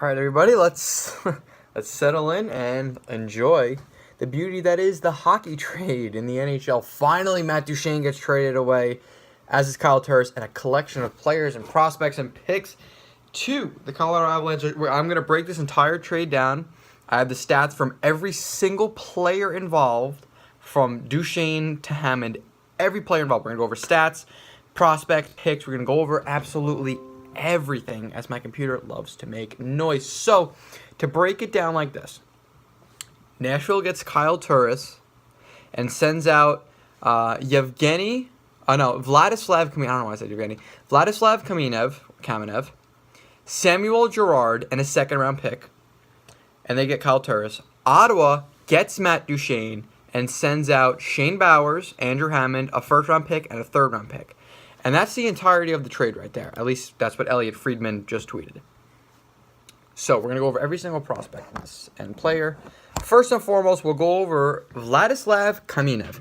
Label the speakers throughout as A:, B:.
A: All right, everybody, let's let's settle in and enjoy the beauty that is the hockey trade in the NHL. Finally, Matt Duchene gets traded away, as is Kyle Turris, and a collection of players and prospects and picks to the Colorado Avalanche. I'm going to break this entire trade down. I have the stats from every single player involved, from Duchene to Hammond, every player involved. We're going to go over stats, prospect, picks. We're going to go over absolutely everything, as my computer loves to make noise. So, to break it down like this, Nashville gets Kyle Turris and sends out Vladislav Kamenev. I don't know why I said Yevgeny. Vladislav Kamenev, Samuel Girard, and a second-round pick. And they get Kyle Turris. Ottawa gets Matt Duchene and sends out Shane Bowers, Andrew Hammond, a first-round pick, and a third-round pick. And that's the entirety of the trade right there. At least that's what Elliot Friedman just tweeted. So we're going to go over every single prospect and player. First and foremost, we'll go over Vladislav Kamenev.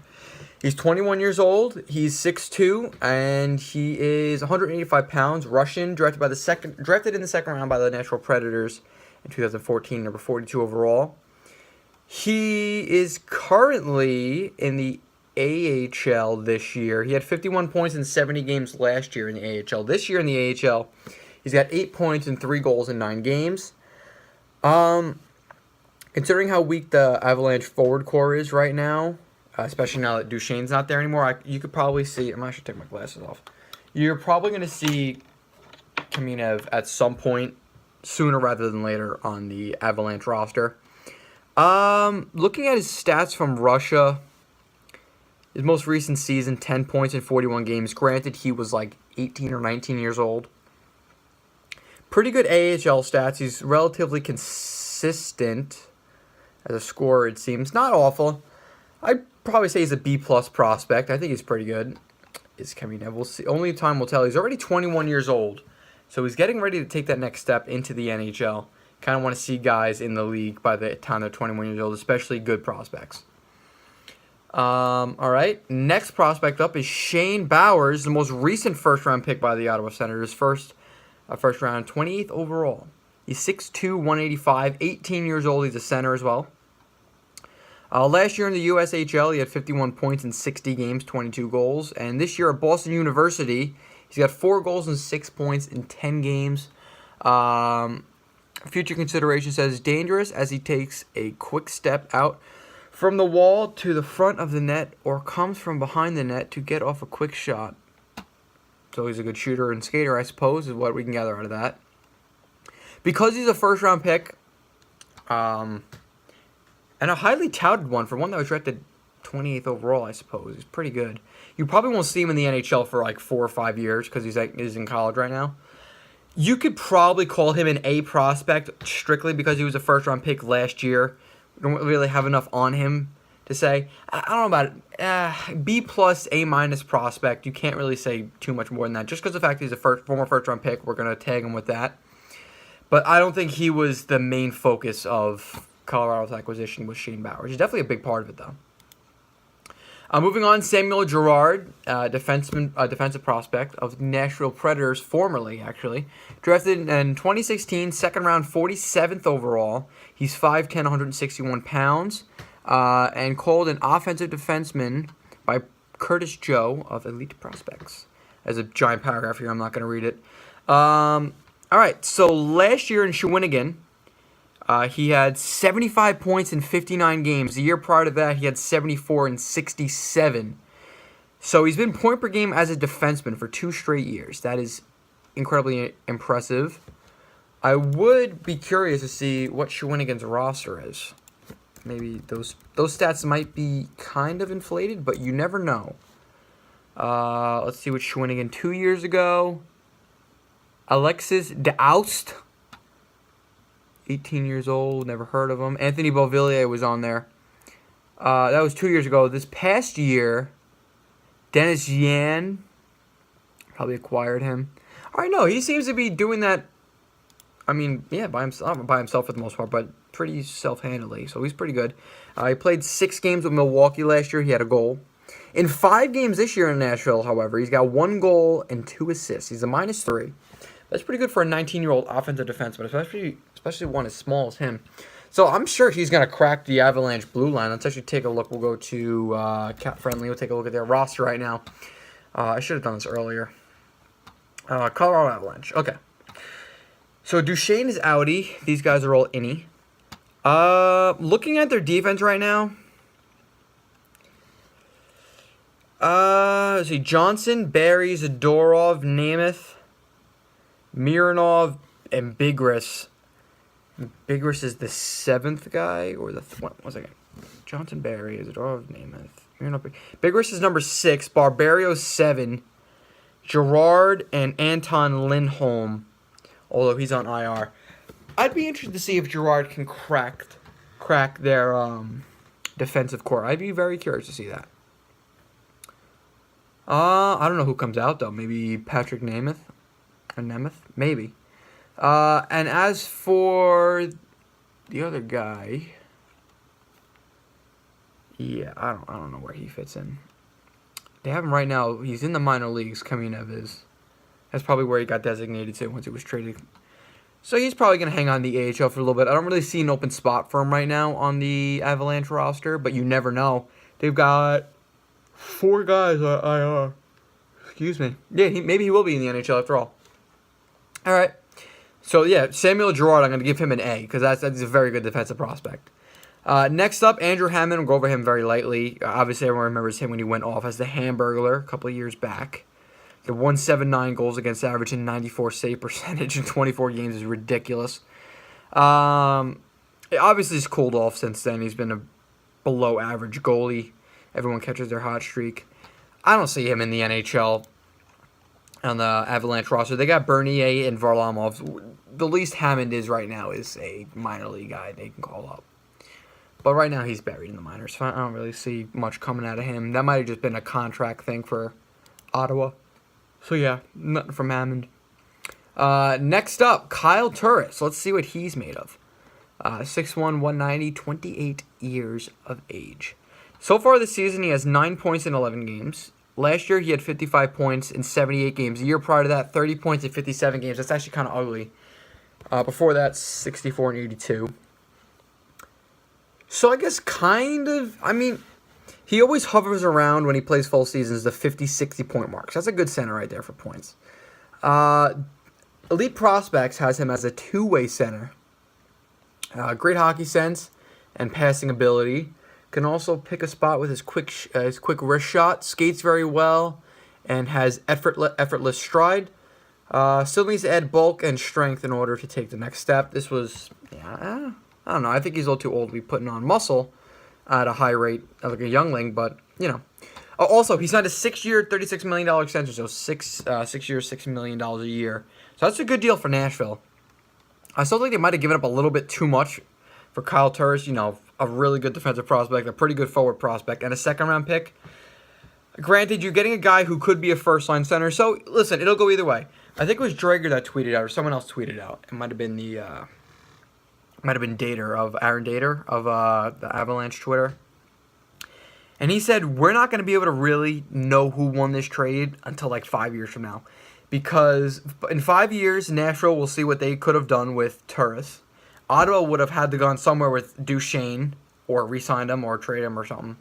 A: He's 21 years old. He's 6'2", and he is 185 pounds. Russian, drafted in the second round by the Nashville Predators in 2014, number 42 overall. He is currently in the AHL this year. He had 51 points in 70 games last year in the AHL. This year in the AHL, he's got 8 points and 3 goals in 9 games. Considering how weak the Avalanche forward core is right now, especially now that Duchene's not there anymore, you could probably see... I should take my glasses off. You're probably going to see Kamenev at some point sooner rather than later on the Avalanche roster. Looking at his stats from Russia, his most recent season, 10 points in 41 games. Granted, he was like 18 or 19 years old. Pretty good AHL stats. He's relatively consistent as a scorer, it seems. Not awful. I'd probably say he's a B-plus prospect. I think he's pretty good. Is Kamenev. We'll see. Only time will tell. He's already 21 years old, so he's getting ready to take that next step into the NHL. Kind of want to see guys in the league by the time they're 21 years old, especially good prospects. All right. Next prospect up is Shane Bowers, the most recent first-round pick by the Ottawa Senators. First round, 28th overall. He's 6'2", 185, 18 years old. He's a center as well. Last year in the USHL, he had 51 points in 60 games, 22 goals. And this year at Boston University, he's got 4 goals and 6 points in 10 games. Future consideration says dangerous as he takes a quick step out from the wall to the front of the net or comes from behind the net to get off a quick shot. So he's a good shooter and skater, I suppose, is what we can gather out of that. Because he's a first-round pick, and a highly touted one for one that was drafted 28th overall, I suppose, he's pretty good. You probably won't see him in the NHL for like 4 or 5 years because he's in college right now. You could probably call him an A prospect strictly because he was a first-round pick last year. We don't really have enough on him to say. I don't know about it. B plus, A minus prospect. You can't really say too much more than that. Just because of the fact he's a former first-round pick, we're going to tag him with that. But I don't think he was the main focus of Colorado's acquisition with Shane Bowers. He's definitely a big part of it, though. Moving on, Samuel Girard, defensive prospect of Nashville Predators, formerly, actually. Drafted in 2016, second round, 47th overall. He's 5'10", 161 pounds, and called an offensive defenseman by Curtis Joe of Elite Prospects. There's a giant paragraph here. I'm not going to read it. All right, so last year in Shawinigan, he had 75 points in 59 games. The year prior to that, he had 74 in 67. So he's been point per game as a defenseman for 2 straight years. That is incredibly impressive. I would be curious to see what Shawinigan's roster is. Maybe those stats might be kind of inflated, but you never know. Let's see what Shawinigan 2 years ago. Alexis Daoust. 18 years old, never heard of him. Anthony Beauvillier was on there. That was 2 years ago. This past year, Dennis Yan probably acquired him. All right, no, he seems to be doing that. I mean, yeah, by himself for the most part, but pretty self-handedly. So he's pretty good. He played 6 games with Milwaukee last year. He had a goal. In 5 games this year in Nashville, however, he's got 1 goal and 2 assists. He's a -3. That's pretty good for a 19-year-old offensive defenseman, especially one as small as him. So I'm sure he's going to crack the Avalanche blue line. Let's actually take a look. We'll go to Cap Friendly. We'll take a look at their roster right now. I should have done this earlier. Colorado Avalanche. Okay. So Duchene is outie. These guys are all innie. Looking at their defense right now. Let's see. Johnson, Barry, Zadorov, Namath, Mironov, and Bigris. Bigris is the 7th guy, or the... One second. Johnson, Barry, Zadorov, Namath, Mironov. Bigris is number 6. Barbario, 7. Gerard and Anton Lindholm, although he's on IR. I'd be interested to see if Gerard can crack their defensive core. I'd be very curious to see that. I don't know who comes out, though. Maybe Patrick Nemeth? Or Nemeth? Maybe. And as for the other guy... Yeah, I don't know where he fits in. They have him right now. He's in the minor leagues. Kamenev is. That's probably where he got designated to once he was traded. So he's probably going to hang on the AHL for a little bit. I don't really see an open spot for him right now on the Avalanche roster, but you never know. They've got 4 guys on IR. Excuse me. Yeah, maybe he will be in the NHL after all. All right. So, yeah, Samuel Girard, I'm going to give him an A because that's a very good defensive prospect. Next up, Andrew Hammond. We'll go over him very lightly. Obviously, everyone remembers him when he went off as the Hamburglar a couple of years back. The 179 goals against average and 94 save percentage in 24 games is ridiculous. Obviously, he's cooled off since then. He's been a below-average goalie. Everyone catches their hot streak. I don't see him in the NHL on the Avalanche roster. They got Bernier and Varlamov. The least Hammond is right now is a minor league guy they can call up. But right now, he's buried in the minors. So I don't really see much coming out of him. That might have just been a contract thing for Ottawa. So, yeah, nothing from Hammond. Next up, Kyle Turris. Let's see what he's made of. 6'1", 190, 28 years of age. So far this season, he has 9 points in 11 games. Last year, he had 55 points in 78 games. The year prior to that, 30 points in 57 games. That's actually kind of ugly. Before that, 64 and 82. So I guess kind of, I mean, he always hovers around when he plays full seasons the 50, 60 point marks. That's a good center right there for points. Elite Prospects has him as a two-way center. Great hockey sense and passing ability. Can also pick a spot with his quick wrist shot. Skates very well and has effortless stride. Still needs to add bulk and strength in order to take the next step. This was, I don't know. I think he's a little too old to be putting on muscle at a high rate, like a youngling, but, you know. Also, he signed a 6-year, $36 million extension, so 6 years, $6 million a year. So that's a good deal for Nashville. I still think they might have given up a little bit too much for Kyle Turris, you know, a really good defensive prospect, a pretty good forward prospect, and a second-round pick. Granted, you're getting a guy who could be a first-line center, so, listen, it'll go either way. I think it was Drager that tweeted out, or someone else tweeted out. It might have been Aaron Dater of the Avalanche Twitter. And he said, we're not going to be able to really know who won this trade until like 5 years from now. Because in 5 years, Nashville will see what they could have done with Turris. Ottawa would have had to gone somewhere with Duchene or re-signed him or trade him or something.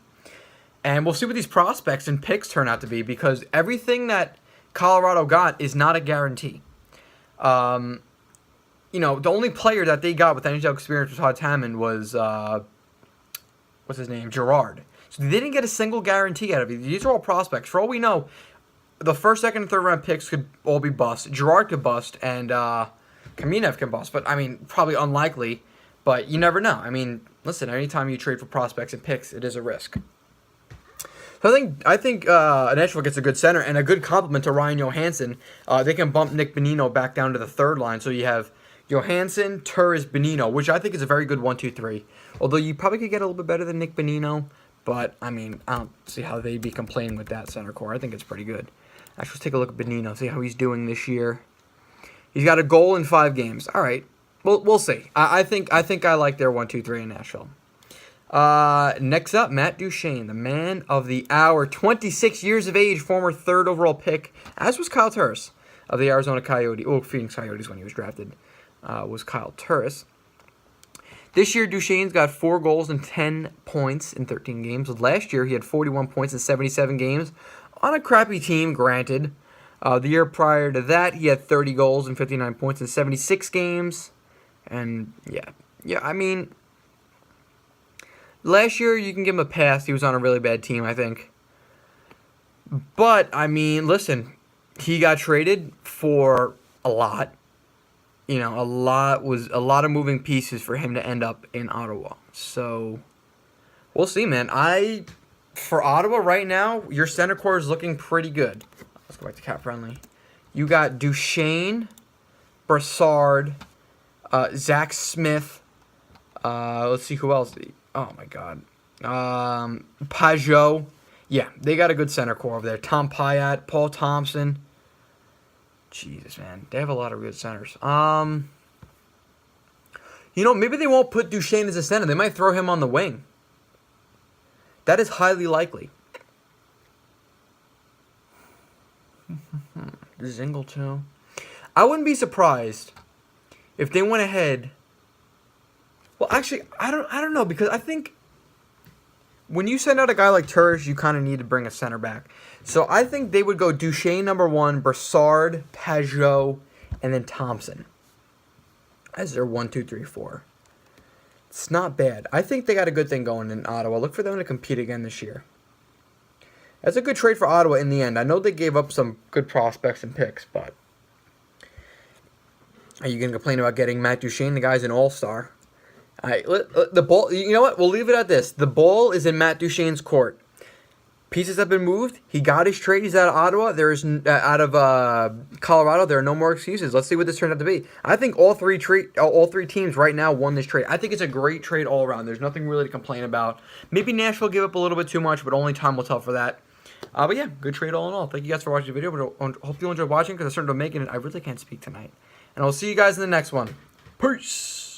A: And we'll see what these prospects and picks turn out to be because everything that Colorado got is not a guarantee. You know, the only player that they got with NHL experience with Todd Hammond was, what's his name, Girard. So they didn't get a single guarantee out of it. These are all prospects. For all we know, the first, second, and third round picks could all be bust. Girard could bust, and Kamenev can bust. But, I mean, probably unlikely. But you never know. I mean, listen, anytime you trade for prospects and picks, it is a risk. So I think Nashville gets a good center and a good compliment to Ryan Johansson. They can bump Nick Bonino back down to the third line. So you have Johansson, Turris, Bonino, which I think is a very good 1-2-3. Although you probably could get a little bit better than Nick Bonino. But, I mean, I don't see how they'd be complaining with that center core. I think it's pretty good. Actually, let's take a look at Bonino, see how he's doing this year. He's got a goal in 5 games. All right. We'll see. I think I like their 1-2-3 in Nashville. Next up, Matt Duchene, the man of the hour. 26 years of age, former 3rd overall pick, as was Kyle Turris. of the Arizona Phoenix Coyotes when he was drafted, was Kyle Turris. This year, Duchene's got 4 goals and 10 points in 13 games. Last year, he had 41 points in 77 games on a crappy team, granted. The year prior to that, he had 30 goals and 59 points in 76 games. And, yeah, I mean, last year, you can give him a pass. He was on a really bad team, I think. But, I mean, listen, he got traded for a lot. You know, a lot of moving pieces for him to end up in Ottawa. So, we'll see, man. For Ottawa right now, your center core is looking pretty good. Let's go back to Cap Friendly. You got Duchene, Brassard, Zach Smith. Let's see who else. Oh, my God. Pajot. Yeah, they got a good center core over there. Tom Pyatt, Paul Thompson. Jesus, man. They have a lot of good centers. You know, maybe they won't put Duchene as a center. They might throw him on the wing. That is highly likely. Zingle, too. I wouldn't be surprised if they went ahead. Well, actually, I don't know, because I think when you send out a guy like Turris, you kind of need to bring a center back. So I think they would go Duchene number 1, Brassard, Pajot, and then Thompson as their 1, 2, 3, 4. It's not bad. I think they got a good thing going in Ottawa. Look for them to compete again this year. That's a good trade for Ottawa in the end. I know they gave up some good prospects and picks, but are you going to complain about getting Matt Duchene? The guy's an all-star. All right, the ball. You know what? We'll leave it at this. The ball is in Matt Duchene's court. Pieces have been moved. He got his trade. He's out of Ottawa. Out of Colorado. There are no more excuses. Let's see what this turns out to be. I think all three teams right now won this trade. I think it's a great trade all around. There's nothing really to complain about. Maybe Nashville gave up a little bit too much, but only time will tell for that. But yeah, good trade all in all. Thank you guys for watching the video. But hope you enjoyed watching, because I started making it. I really can't speak tonight. And I'll see you guys in the next one. Peace.